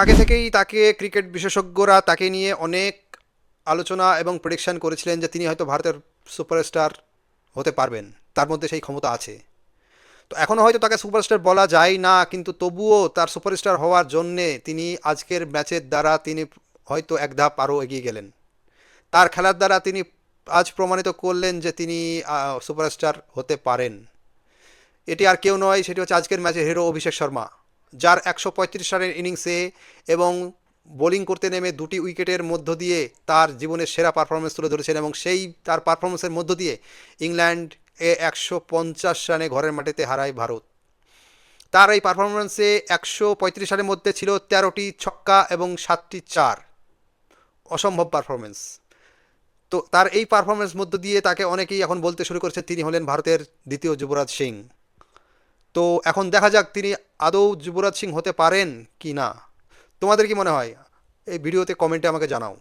আগে থেকেই তাকে ক্রিকেট বিশেষজ্ঞরা তাকে নিয়ে অনেক আলোচনা এবং প্রেডিকশন করেছিলেন যে তিনি হয়তো ভারতের সুপারস্টার হতে পারবেন, তার মধ্যে সেই ক্ষমতা আছে। তো এখনও হয়তো তাকে সুপারস্টার বলা যায় না, কিন্তু তবুও তার সুপারস্টার হওয়ার জন্যে তিনি আজকের ম্যাচের দ্বারা তিনি হয়তো এক ধাপ আরও এগিয়ে গেলেন। তার খেলার দ্বারা তিনি আজ প্রমাণিত করলেন যে তিনি সুপারস্টার হতে পারেন। এটি আর কেউ নয়, সেটি হচ্ছে আজকের ম্যাচের হিরো অভিষেক শর্মা, যার 135 রানের ইনিংসে এবং বোলিং করতে নেমে দুটি উইকেটের মধ্য দিয়ে তার জীবনের সেরা পারফরমেন্স তুলে ধরেছেন, এবং সেই তার পারফরমেন্সের মধ্য দিয়ে ইংল্যান্ড 150 রানে ঘরের মাটিতে হারায় ভারত। তার এই পারফরমেন্সে 135 রানের মধ্যে ছিল 13টি ছক্কা এবং 7টি চার। অসম্ভব পারফরমেন্স। তো তার এই পারফরমেন্স মধ্য দিয়ে তাকে অনেকেই এখন বলতে শুরু করেছে তিনি হলেন ভারতের দ্বিতীয় যুবরাজ সিং। তো এখন দেখা যাক তিনি আদৌ যুবরাজ সিং হতে পারেন কি না। তোমাদের কি মনে হয়? এই ভিডিওতে কমেন্টে আমাকে জানাও।